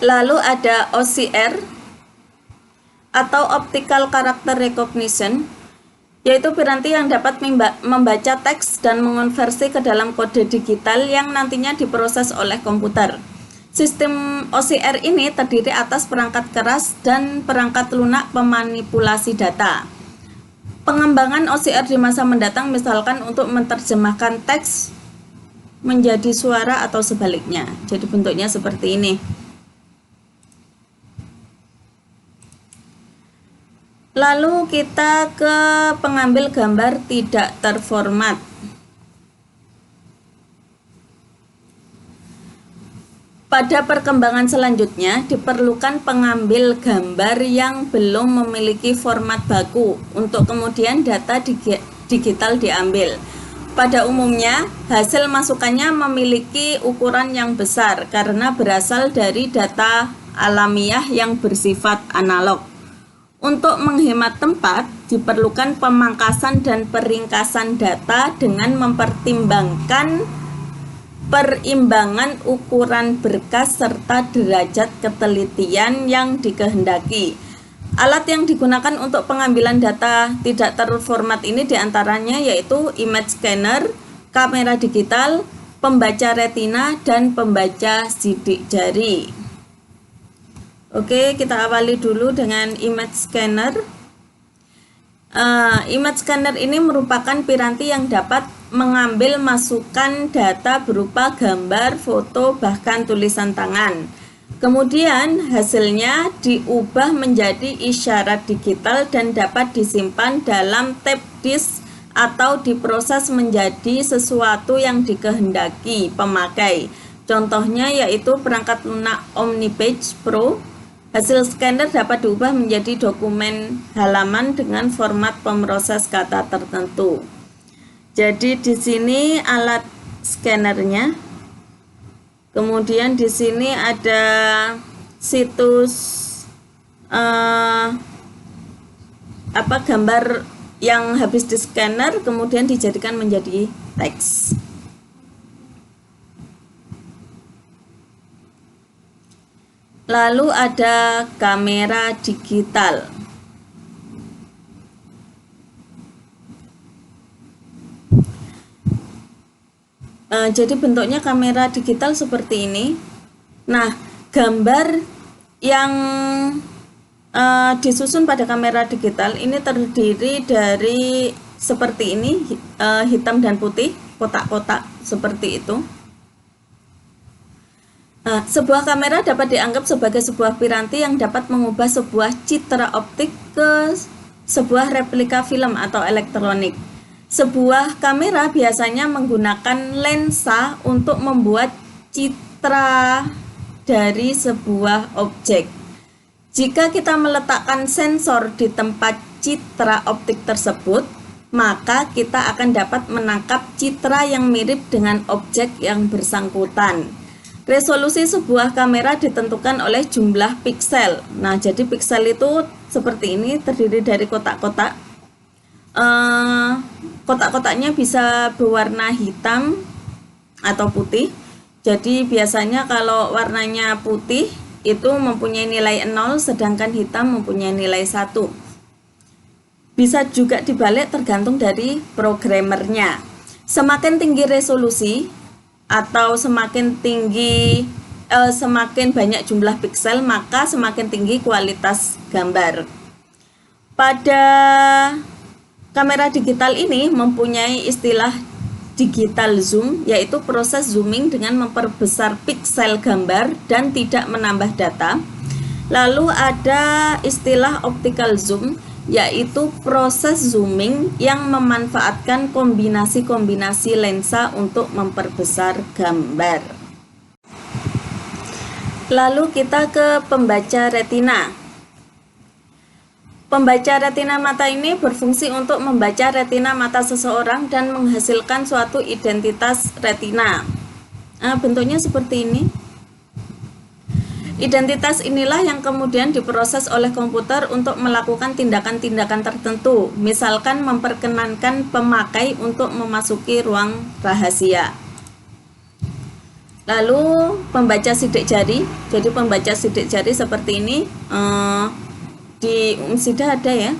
Lalu ada OCR atau Optical Character Recognition, yaitu piranti yang dapat membaca teks dan mengonversi ke dalam kode digital yang nantinya diproses oleh komputer. Sistem OCR ini terdiri atas perangkat keras dan perangkat lunak pemanipulasi data. Pengembangan OCR di masa mendatang misalkan untuk menerjemahkan teks menjadi suara atau sebaliknya. Jadi bentuknya seperti ini. Lalu kita ke pengambil gambar tidak terformat. Pada perkembangan selanjutnya diperlukan pengambil gambar yang belum memiliki format baku untuk kemudian data digital diambil. Pada umumnya hasil masukannya memiliki ukuran yang besar karena berasal dari data alamiah yang bersifat analog. Untuk menghemat tempat, diperlukan pemangkasan dan peringkasan data dengan mempertimbangkan perimbangan ukuran berkas serta derajat ketelitian yang dikehendaki. Alat yang digunakan untuk pengambilan data tidak terformat ini diantaranya yaitu image scanner, kamera digital, pembaca retina, dan pembaca sidik jari. Oke, kita awali dulu dengan image scanner. Image scanner ini merupakan piranti yang dapat mengambil masukan data berupa gambar, foto, bahkan tulisan tangan. Kemudian hasilnya diubah menjadi isyarat digital dan dapat disimpan dalam tape disk atau diproses menjadi sesuatu yang dikehendaki pemakai. Contohnya yaitu perangkat lunak OmniPage Pro. Hasil scanner dapat diubah menjadi dokumen halaman dengan format pemroses kata tertentu. Jadi di sini alat scannernya. Kemudian di sini ada situs gambar yang habis di scanner kemudian dijadikan menjadi teks. Lalu ada kamera digital. Jadi bentuknya kamera digital seperti ini. Nah, gambar yang disusun pada kamera digital ini terdiri dari seperti ini, hitam dan putih, kotak-kotak seperti itu. Sebuah kamera dapat dianggap sebagai sebuah piranti yang dapat mengubah sebuah citra optik ke sebuah replika film atau elektronik. Sebuah kamera biasanya menggunakan lensa untuk membuat citra dari sebuah objek. Jika kita meletakkan sensor di tempat citra optik tersebut, maka kita akan dapat menangkap citra yang mirip dengan objek yang bersangkutan. Resolusi sebuah kamera ditentukan oleh jumlah piksel. Nah, jadi piksel itu seperti ini, terdiri dari kotak-kotak. Kotak-kotaknya bisa berwarna hitam atau putih. Jadi biasanya kalau warnanya putih itu mempunyai nilai 0, sedangkan hitam mempunyai nilai 1. Bisa juga dibalik tergantung dari programmernya. Semakin tinggi resolusi atau semakin banyak jumlah piksel, maka semakin tinggi kualitas gambar. Pada kamera digital ini mempunyai istilah digital zoom, yaitu proses zooming dengan memperbesar piksel gambar dan tidak menambah data. Lalu ada istilah optical zoom, yaitu proses zooming yang memanfaatkan kombinasi-kombinasi lensa untuk memperbesar gambar. Lalu kita ke pembaca retina. Pembaca retina mata ini berfungsi untuk membaca retina mata seseorang dan menghasilkan suatu identitas retina. Bentuknya seperti ini. Identitas inilah yang kemudian diproses oleh komputer untuk melakukan tindakan-tindakan tertentu, misalkan memperkenankan pemakai untuk memasuki ruang rahasia. Lalu pembaca sidik jari, jadi pembaca sidik jari seperti ini, di UMSIDA ada ya.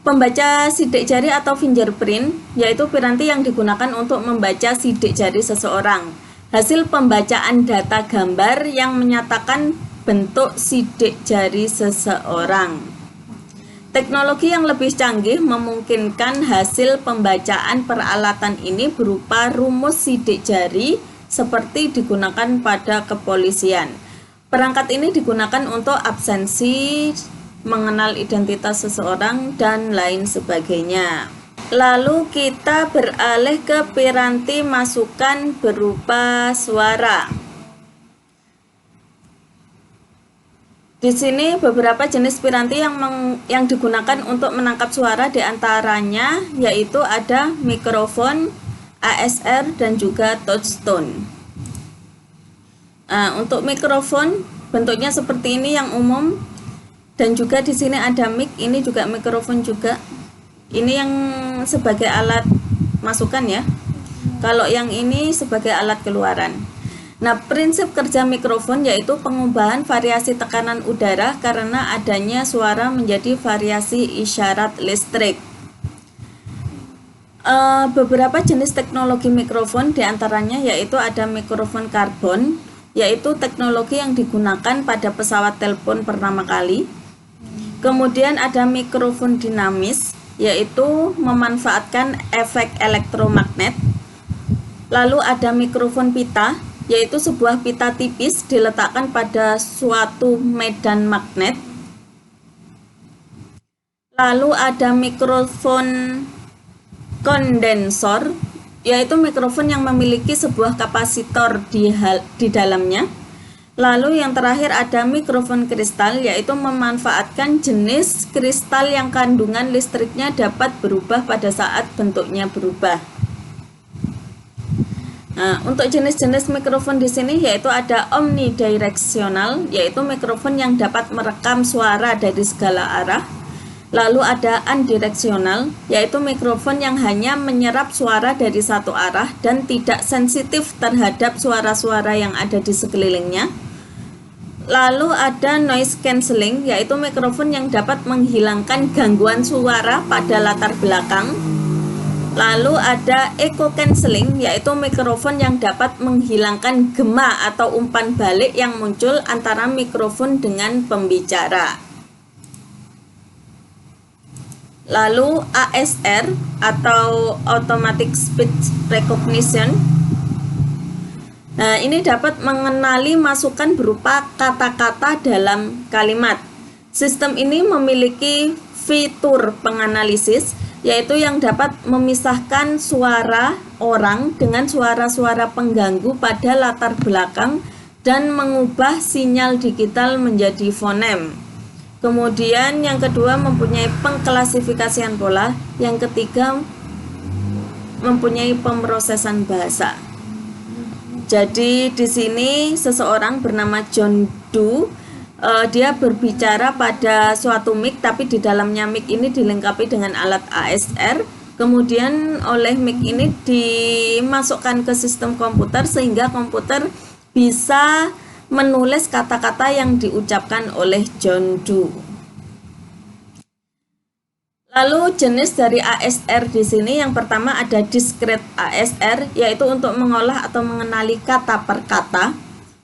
Pembaca sidik jari atau fingerprint yaitu piranti yang digunakan untuk membaca sidik jari seseorang. Hasil pembacaan data gambar yang menyatakan bentuk sidik jari seseorang. Teknologi yang lebih canggih memungkinkan hasil pembacaan peralatan ini berupa rumus sidik jari seperti digunakan pada kepolisian. Perangkat ini digunakan untuk absensi, mengenal identitas seseorang, dan lain sebagainya. Lalu kita beralih ke piranti masukan berupa suara. Di sini beberapa jenis piranti yang digunakan untuk menangkap suara, diantaranya yaitu ada mikrofon, ASR, dan juga touchstone. Untuk mikrofon bentuknya seperti ini yang umum. Dan juga di sini ada mic, ini juga mikrofon juga. Ini yang sebagai alat masukan ya. Kalau yang ini sebagai alat keluaran. Nah, prinsip kerja mikrofon yaitu pengubahan variasi tekanan udara karena adanya suara menjadi variasi isyarat listrik. Beberapa jenis teknologi mikrofon diantaranya yaitu ada mikrofon karbon, yaitu teknologi yang digunakan pada pesawat telepon pertama kali. Kemudian ada mikrofon dinamis, yaitu memanfaatkan efek elektromagnet. Lalu ada mikrofon pita, yaitu sebuah pita tipis diletakkan pada suatu medan magnet. Lalu ada mikrofon kondensor, yaitu mikrofon yang memiliki sebuah kapasitor di dalamnya. Lalu yang terakhir ada mikrofon kristal, yaitu memanfaatkan jenis kristal yang kandungan listriknya dapat berubah pada saat bentuknya berubah. Nah, untuk jenis-jenis mikrofon di sini yaitu ada omnidirectional, yaitu mikrofon yang dapat merekam suara dari segala arah. Lalu ada unidirectional, yaitu mikrofon yang hanya menyerap suara dari satu arah dan tidak sensitif terhadap suara-suara yang ada di sekelilingnya. Lalu ada noise cancelling, yaitu mikrofon yang dapat menghilangkan gangguan suara pada latar belakang. Lalu ada echo cancelling, yaitu mikrofon yang dapat menghilangkan gema atau umpan balik yang muncul antara mikrofon dengan pembicara. Lalu ASR atau automatic speech recognition. Nah, ini dapat mengenali masukan berupa kata-kata dalam kalimat. Sistem ini memiliki fitur penganalisis, yaitu yang dapat memisahkan suara orang dengan suara-suara pengganggu pada latar belakang dan mengubah sinyal digital menjadi fonem. Kemudian yang kedua mempunyai pengklasifikasian pola, yang ketiga mempunyai pemrosesan bahasa. Jadi di sini seseorang bernama John Doe, dia berbicara pada suatu mic, tapi di dalamnya mic ini dilengkapi dengan alat ASR. Kemudian oleh mic ini dimasukkan ke sistem komputer sehingga komputer bisa menulis kata-kata yang diucapkan oleh John Doe. Lalu jenis dari ASR di sini yang pertama ada discrete ASR, yaitu untuk mengolah atau mengenali kata per kata.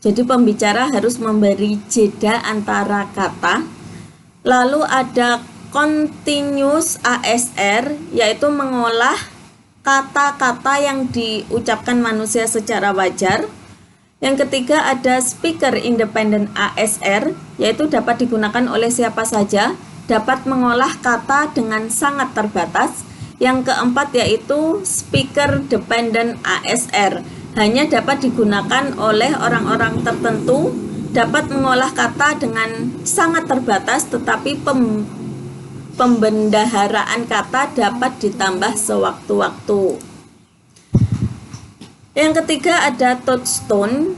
Jadi pembicara harus memberi jeda antara kata. Lalu ada continuous ASR, yaitu mengolah kata-kata yang diucapkan manusia secara wajar. Yang ketiga ada speaker independent ASR, yaitu dapat digunakan oleh siapa saja, dapat mengolah kata dengan sangat terbatas. Yang keempat yaitu speaker dependent ASR, hanya dapat digunakan oleh orang-orang tertentu, dapat mengolah kata dengan sangat terbatas, tetapi pembendaharaan kata dapat ditambah sewaktu-waktu. Yang ketiga ada touchstone.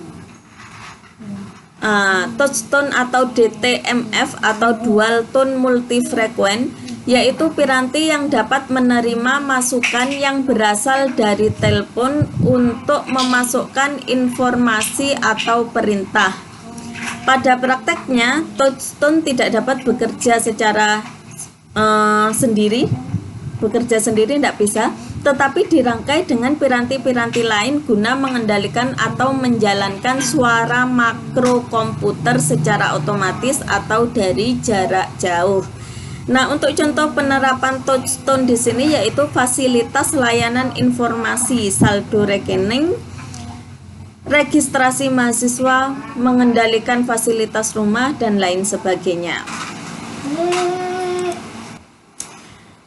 Touchstone atau DTMF atau dual tone multifrequent, yaitu piranti yang dapat menerima masukan yang berasal dari telepon untuk memasukkan informasi atau perintah. Pada prakteknya, touchstone tidak dapat bekerja secara sendiri, tidak bisa, tetapi dirangkai dengan piranti-piranti lain guna mengendalikan atau menjalankan suara makro komputer secara otomatis atau dari jarak jauh. Nah, untuk contoh penerapan touchstone di sini yaitu fasilitas layanan informasi, saldo rekening, registrasi mahasiswa, mengendalikan fasilitas rumah, dan lain sebagainya.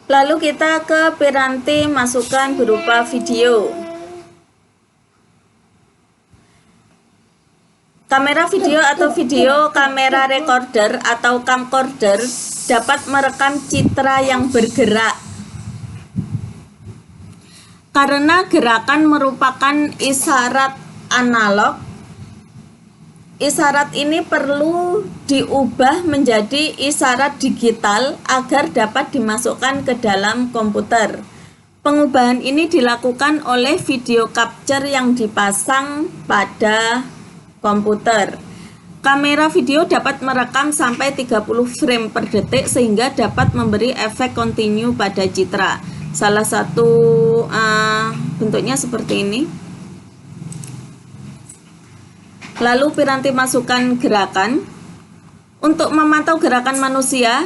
Lalu kita ke piranti masukan berupa video. Kamera video atau video kamera recorder atau camcorder dapat merekam citra yang bergerak. Karena gerakan merupakan isyarat analog, isyarat ini perlu diubah menjadi isyarat digital agar dapat dimasukkan ke dalam komputer. Pengubahan ini dilakukan oleh video capture yang dipasang pada komputer. Kamera video dapat merekam sampai 30 frame per detik sehingga dapat memberi efek kontinu pada citra. Salah satu bentuknya seperti ini. Lalu piranti masukan gerakan. Untuk memantau gerakan manusia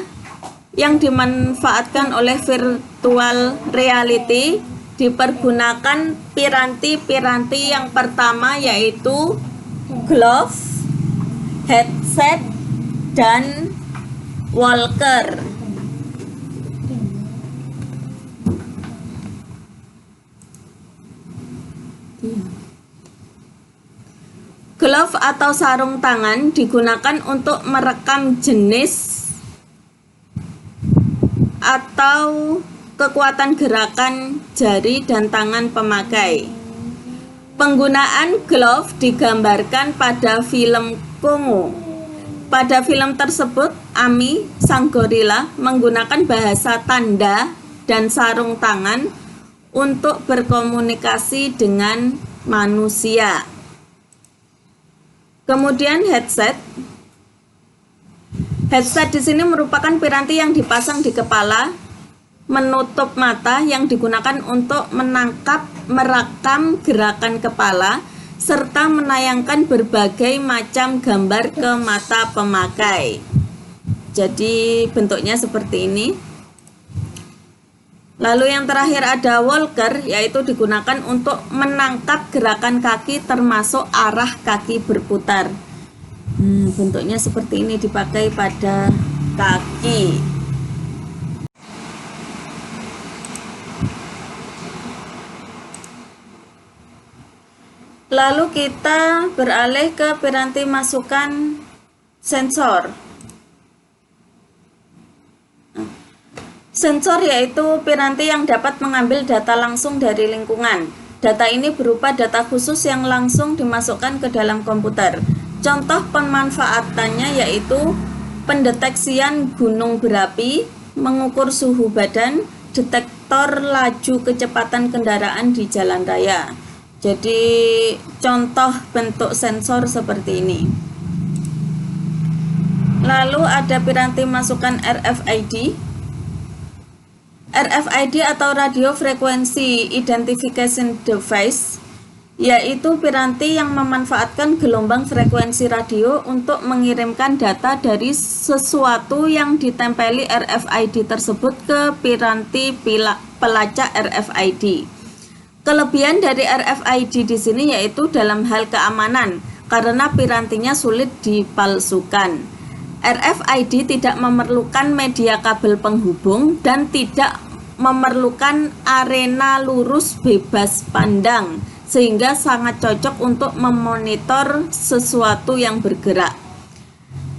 yang dimanfaatkan oleh virtual reality, dipergunakan piranti-piranti yang pertama yaitu glove, headset, dan walker. Glove atau sarung tangan digunakan untuk merekam jenis atau kekuatan gerakan jari dan tangan pemakai. Penggunaan glove digambarkan pada film Kongo. Pada film tersebut, Ami, sang gorila, menggunakan bahasa tanda dan sarung tangan untuk berkomunikasi dengan manusia. Kemudian headset. Headset di sini merupakan piranti yang dipasang di kepala, menutup mata, yang digunakan untuk menangkap, merekam gerakan kepala, serta menayangkan berbagai macam gambar ke mata pemakai. Jadi bentuknya seperti ini. Lalu yang terakhir ada walker, yaitu digunakan untuk menangkap gerakan kaki termasuk arah kaki berputar. Bentuknya seperti ini, dipakai pada kaki. Lalu kita beralih ke piranti masukan sensor. Sensor yaitu piranti yang dapat mengambil data langsung dari lingkungan. Data ini berupa data khusus yang langsung dimasukkan ke dalam komputer. Contoh pemanfaatannya yaitu pendeteksian gunung berapi, mengukur suhu badan, detektor laju kecepatan kendaraan di jalan raya. Jadi contoh bentuk sensor seperti ini. Lalu ada piranti masukan RFID. RFID atau Radio Frequency Identification Device, yaitu piranti yang memanfaatkan gelombang frekuensi radio untuk mengirimkan data dari sesuatu yang ditempeli RFID tersebut ke piranti pelacak RFID. Kelebihan dari RFID di sini yaitu dalam hal keamanan, karena pirantinya sulit dipalsukan. RFID tidak memerlukan media kabel penghubung dan tidak memerlukan arena lurus bebas pandang, sehingga sangat cocok untuk memonitor sesuatu yang bergerak.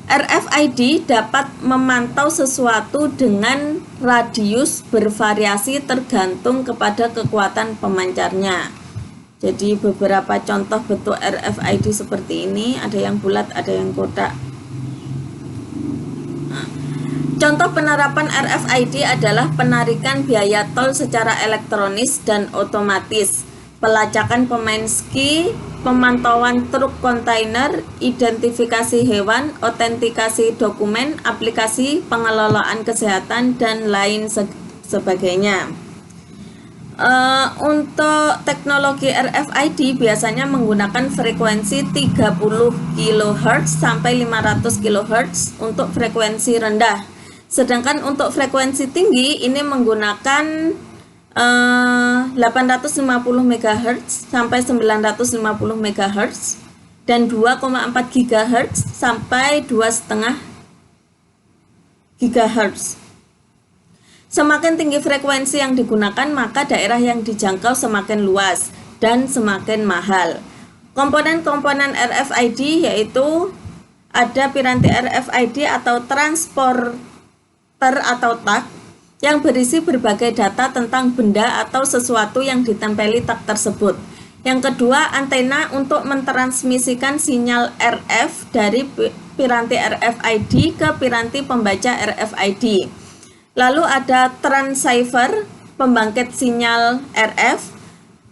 RFID dapat memantau sesuatu dengan radius bervariasi tergantung kepada kekuatan pemancarnya. Jadi beberapa contoh bentuk RFID seperti ini, ada yang bulat, ada yang kotak. Contoh penerapan RFID adalah penarikan biaya tol secara elektronis dan otomatis, pelacakan pemain ski, pemantauan truk kontainer, identifikasi hewan, autentikasi dokumen, aplikasi pengelolaan kesehatan, dan lain sebagainya. Untuk teknologi RFID biasanya menggunakan frekuensi 30 kHz sampai 500 kHz untuk frekuensi rendah. Sedangkan untuk frekuensi tinggi ini menggunakan 850 MHz sampai 950 MHz dan 2,4 GHz sampai 2,5 GHz. Semakin tinggi frekuensi yang digunakan, maka daerah yang dijangkau semakin luas dan semakin mahal. Komponen-komponen RFID yaitu ada piranti RFID atau transporter atau tag yang berisi berbagai data tentang benda atau sesuatu yang ditempeli tag tersebut. Yang kedua, antena untuk mentransmisikan sinyal RF dari piranti RFID ke piranti pembaca RFID. Lalu ada transceiver, pembangkit sinyal RF.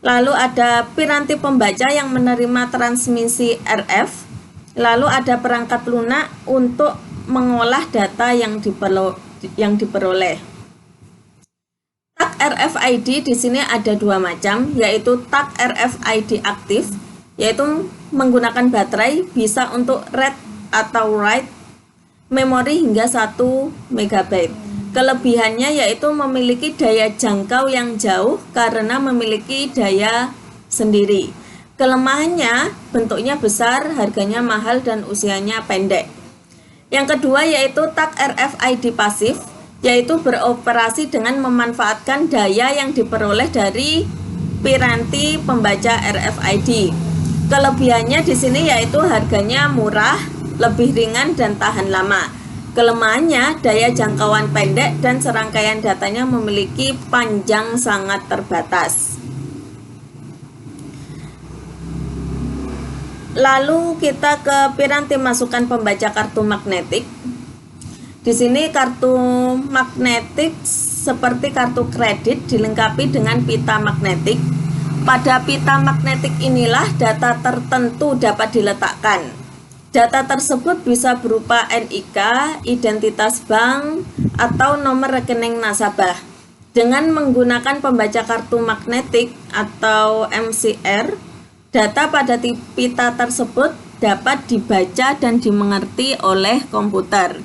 Lalu ada piranti pembaca yang menerima transmisi RF. Lalu ada perangkat lunak untuk mengolah data yang diperoleh. Tag RFID di sini ada dua macam, yaitu tag RFID aktif, yaitu menggunakan baterai, bisa untuk read atau write, memori hingga 1 MB. Kelebihannya yaitu memiliki daya jangkau yang jauh karena memiliki daya sendiri. Kelemahannya bentuknya besar, harganya mahal, dan usianya pendek. Yang kedua yaitu tag RFID pasif, yaitu beroperasi dengan memanfaatkan daya yang diperoleh dari piranti pembaca RFID. Kelebihannya di sini yaitu harganya murah, lebih ringan, dan tahan lama. Kelemahannya, daya jangkauan pendek dan serangkaian datanya memiliki panjang sangat terbatas. Lalu kita ke piranti masukan pembaca kartu magnetik. Di sini kartu magnetik seperti kartu kredit dilengkapi dengan pita magnetik. Pada pita magnetik inilah data tertentu dapat diletakkan. Data tersebut bisa berupa NIK, identitas bank, atau nomor rekening nasabah. Dengan menggunakan pembaca kartu magnetik atau MCR, data pada pita tersebut dapat dibaca dan dimengerti oleh komputer.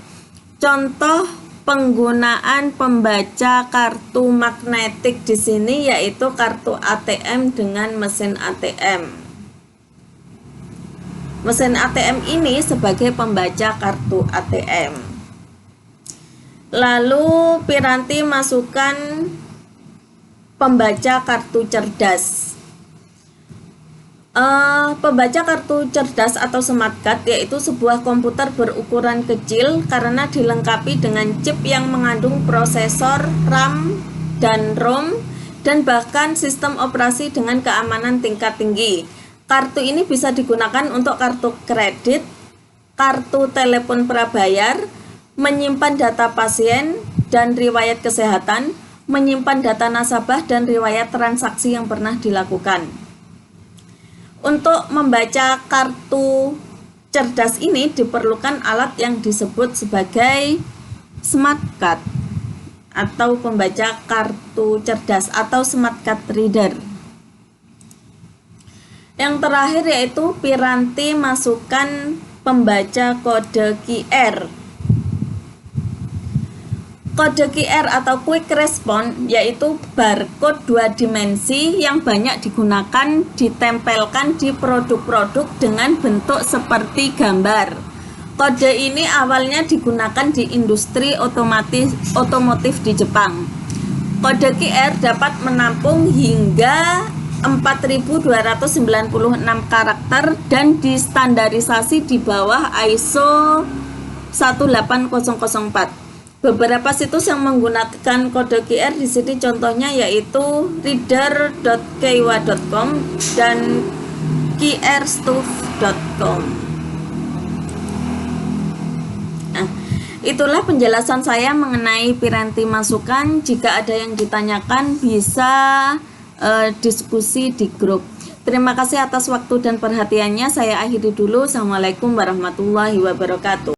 Contoh penggunaan pembaca kartu magnetik di sini yaitu kartu ATM dengan mesin ATM. Mesin ATM ini sebagai pembaca kartu ATM. Lalu piranti masukan pembaca kartu cerdas. Pembaca kartu cerdas atau smart card yaitu sebuah komputer berukuran kecil karena dilengkapi dengan chip yang mengandung prosesor, RAM, dan ROM, dan bahkan sistem operasi dengan keamanan tingkat tinggi. Kartu ini bisa digunakan untuk kartu kredit, kartu telepon prabayar, menyimpan data pasien dan riwayat kesehatan, menyimpan data nasabah dan riwayat transaksi yang pernah dilakukan. Untuk membaca kartu cerdas ini diperlukan alat yang disebut sebagai smart card atau pembaca kartu cerdas atau smart card reader. Yang terakhir yaitu piranti masukan pembaca kode QR. Kode QR atau quick response yaitu barcode 2 dimensi yang banyak digunakan ditempelkan di produk-produk dengan bentuk seperti gambar. Kode ini awalnya digunakan di industri otomotif di Jepang. Kode QR dapat menampung hingga 4.296 karakter dan distandarisasi di bawah ISO 18004. Beberapa situs yang menggunakan kode QR di sini contohnya yaitu reader.keiwa.com dan qrstuff.com. Nah, Itulah penjelasan saya mengenai piranti masukan. Jika ada yang ditanyakan bisa diskusi di grup. Terima kasih atas waktu dan perhatiannya. Saya akhiri dulu. Assalamualaikum warahmatullahi wabarakatuh.